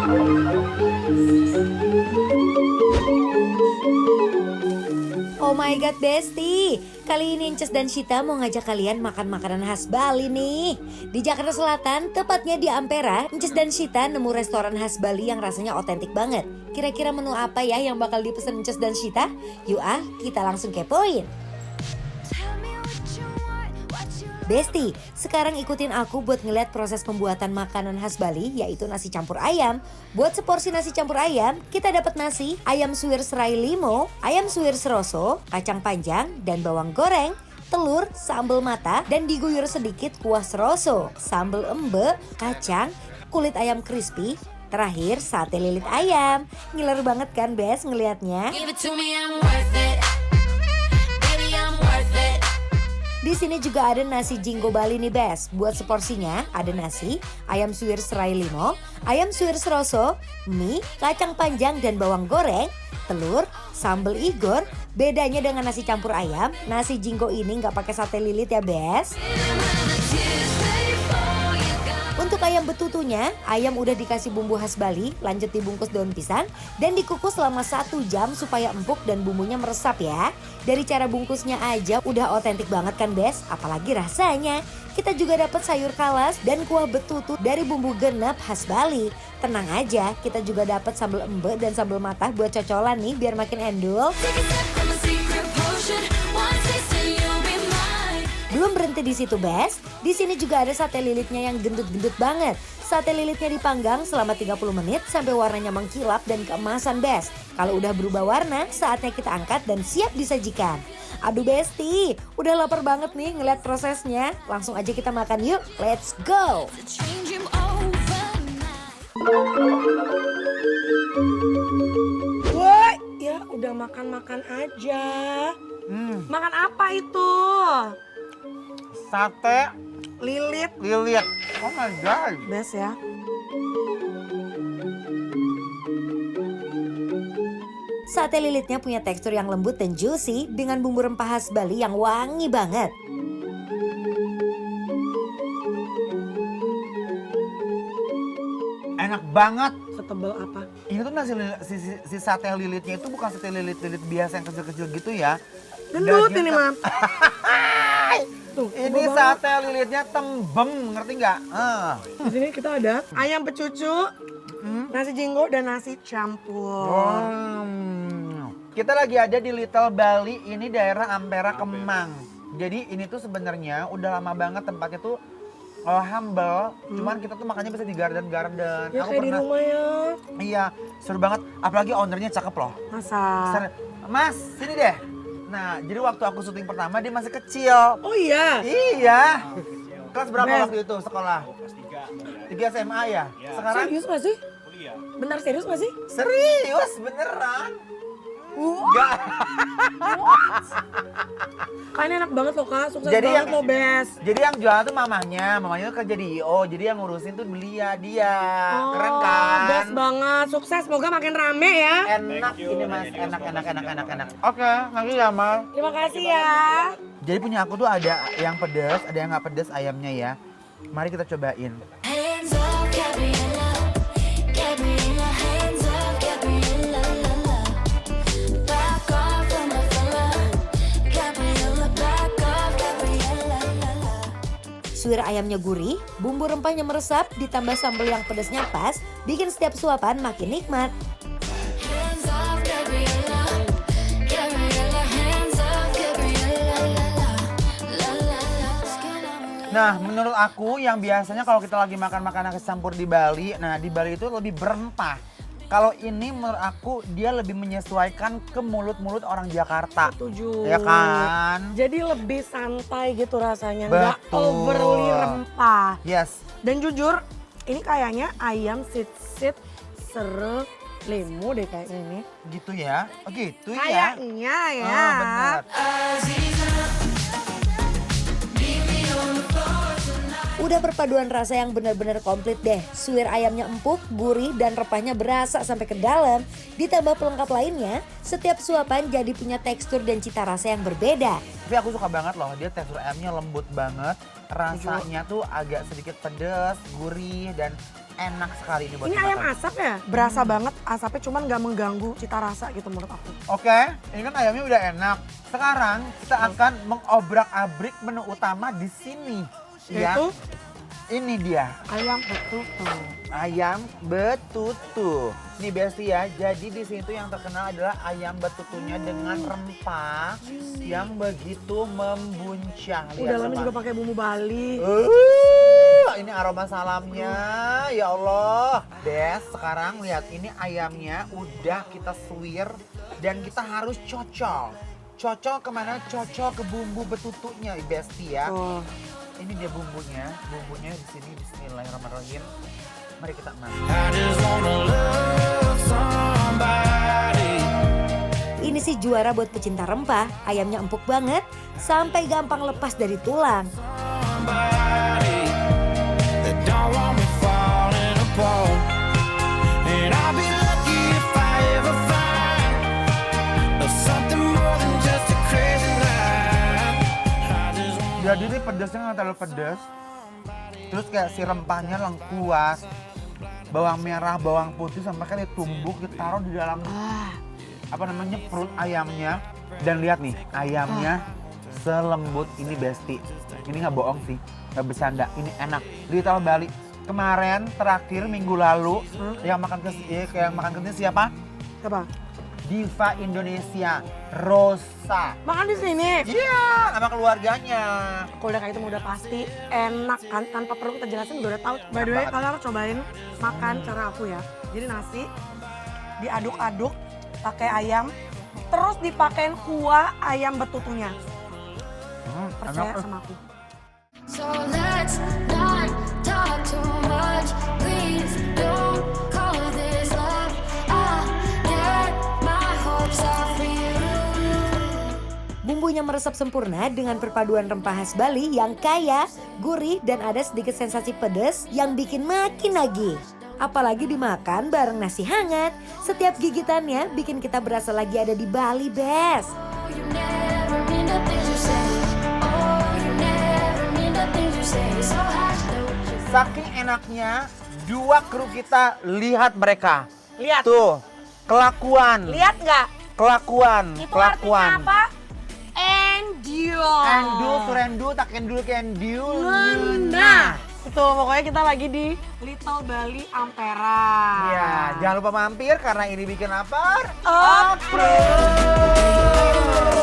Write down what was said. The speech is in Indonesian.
Oh my god Besti, kali ini Inces dan Shita mau ngajak kalian makan makanan khas Bali nih. Di Jakarta Selatan, tepatnya di Ampera, Inces dan Shita nemu restoran khas Bali yang rasanya otentik banget. Kira-kira menu apa ya yang bakal dipesan Inces dan Shita? Yuk kita langsung kepoin. Besti, sekarang ikutin aku buat ngeliat proses pembuatan makanan khas Bali, yaitu nasi campur ayam. Buat seporsi nasi campur ayam, kita dapat nasi, ayam suwir serai limo, ayam suwir seroso, kacang panjang, dan bawang goreng, telur, sambal mata, dan diguyur sedikit kuah seroso, sambal embe, kacang, kulit ayam crispy, terakhir sate lilit ayam. Ngiler banget kan Bes ngelihatnya? Di sini juga ada nasi jinggo Bali nih Bes. Buat seporsinya ada nasi, ayam suwir serai limo, ayam suwir seroso, mie, kacang panjang dan bawang goreng, telur, sambal igor. Bedanya dengan nasi campur ayam, nasi jinggo ini nggak pakai sate lilit ya Bes. Untuk ayam betutunya, ayam udah dikasih bumbu khas Bali, lanjut dibungkus daun pisang dan dikukus selama 1 jam supaya empuk dan bumbunya meresap ya. Dari cara bungkusnya aja udah otentik banget kan Bes, apalagi rasanya. Kita juga dapat sayur kalas dan kuah betutu dari bumbu genep khas Bali. Tenang aja, kita juga dapat sambal embe dan sambal matah buat cocolan nih biar makin endul. Belum berhenti di situ Bes, di sini juga ada sate lilitnya yang gendut-gendut banget. Sate lilitnya dipanggang selama 30 menit sampai warnanya mengkilap dan keemasan Bes. Kalau udah berubah warna, saatnya kita angkat dan siap disajikan. Aduh Besti, udah lapar banget nih ngeliat prosesnya. Langsung aja kita makan yuk, let's go! Woi, ya udah makan-makan aja. Makan apa itu? Sate Lilit. lilit. Oh my god. Best ya. Sate lilitnya punya tekstur yang lembut dan juicy dengan bumbu rempah khas Bali yang wangi banget. Enak banget. Setebal apa? Ini tuh si sate lilitnya itu bukan sate lilit biasa yang kecil-kecil gitu ya. Gendut ini mah. Tuh, Ini sate lilitnya tembem, ngerti nggak? Di sini kita ada ayam pecucu, nasi jinggo dan nasi campur. Kita lagi ada di Little Bali, ini daerah Ampera Kemang. Jadi ini tuh sebenarnya udah lama banget tempatnya tuh humble. Cuman kita tuh makannya bisa di garden-garden. Ya kayak di rumah ya. Iya, seru banget. Apalagi ownernya cakep loh. Masa? Mas, sini deh. Nah, jadi waktu aku syuting pertama dia masih kecil. Oh iya? Iya. Kelas berapa Best. waktu itu sekolah? Kelas 3 SMA ya? Sekarang Serius gak sih? Benar serius gak sih? serius beneran. Enggak. Kayaknya enak banget loh Kak, sukses Jadi banget yang- loh Bes. Jadi yang jual tuh mamanya tuh kerja di IO, jadi yang ngurusin tuh dia. Keren kan? Best banget, sukses, semoga makin rame ya. Enak ini Mas, enak. Oke, lagi ya Mal. Terima kasih ya. Jadi punya aku tuh ada yang pedas, ada yang nggak pedas ayamnya ya. Mari kita cobain. Hands up, Gabriella. Gabriella, hands up, Gabriella, la la. Back off from my fella. Gabriella, back off, Gabriella, la la. Suwir ayamnya gurih, bumbu rempahnya meresap, ditambah sambal yang pedasnya pas, bikin setiap suapan makin nikmat. Hands off, Gabriella. Gabriella, hands up, Gabriella, la la. La la la. Nah, menurut aku yang biasanya kalau kita lagi makan makanan khas campur di Bali, nah di Bali itu lebih berempah. Kalau ini menurut aku dia lebih menyesuaikan ke mulut-mulut orang Jakarta. Setuju. Ya kan? Jadi lebih santai gitu rasanya, nggak Betul. overly rempah. Yes. Dan jujur, ini kayaknya ayam sit-sit sere lemo deh kayaknya ini. Gitu ya? Oh gitu ya? Kayaknya ya. Oh benar. Udah perpaduan rasa yang benar-benar komplit deh. Suwir ayamnya empuk, gurih, dan rempahnya berasa sampai ke dalam. Ditambah pelengkap lainnya, setiap suapan jadi punya tekstur dan cita rasa yang berbeda. Tapi aku suka banget loh, dia tekstur ayamnya lembut banget. Rasanya tuh agak sedikit pedas, gurih, dan enak sekali ini buat Ini ayam dimakan. asap ya? Berasa banget asapnya cuman nggak mengganggu cita rasa gitu menurut aku. Oke, ini kan ayamnya udah enak. Sekarang kita akan mengobrak-abrik menu utama di sini. Ya, Yaitu ini dia. ayam betutu. Ayam betutu. Nih Besti ya, jadi di sini tuh yang terkenal adalah ayam betutunya dengan rempah yang begitu membuncah. Lihat, Udah lama Sobat. juga pakai bumbu Bali. Ini aroma salamnya, ya Allah. Bes, sekarang lihat ini ayamnya udah kita suwir dan kita harus cocol. Cocol kemana? Cocol ke bumbu betutunya, Besti ya. Oh. Ini dia bumbunya di sini. Bismillahirrahmanirrahim. Mari kita makan. Ini sih juara buat pecinta rempah, ayamnya empuk banget sampai gampang lepas dari tulang. Jadi ini pedasnya nggak terlalu pedas. Terus kayak si rempahnya lengkuas. Bawang merah, bawang putih sampai kan ditumbuk, ditaruh di dalam apa namanya perut ayamnya. Dan lihat nih, ayamnya selembut ini Besti. Ini nggak bohong sih, nggak bercanda. Ini enak. Little Bali. Kemarin terakhir minggu lalu yang makan ke sini siapa? Coba. Diva Indonesia, Rosa. Makan di sini. Iya, sama keluarganya. Kalau udah kayak itu udah pasti enak kan, tanpa perlu kita jelasin udah tahu. By the way, banget. kalian harus cobain makan cara aku ya. Jadi nasi diaduk-aduk pakai ayam, terus dipakein kuah ayam betutunya. Percaya Enak. sama aku. So let's not talk too much. Please don't call this love. I get my hopes up for you. Bumbunya meresap sempurna dengan perpaduan rempah khas Bali yang kaya, gurih, dan ada sedikit sensasi pedas yang bikin makin nagih. Apalagi dimakan bareng nasi hangat, setiap gigitannya bikin kita berasa lagi ada di Bali, Bes. You never mean the things you say. Oh, you never mean the things you say. So I know just Saking enaknya, dua kru kita lihat mereka. Lihat. Tuh, kelakuan. Lihat nggak? Kelakuan. Itu kelakuan. artinya apa? Endure. Endu, surendu, tak endul, kendu. Nah, itu pokoknya kita lagi di Little Bali Ampera. Iya, jangan lupa mampir karena ini bikin lapar. Approve.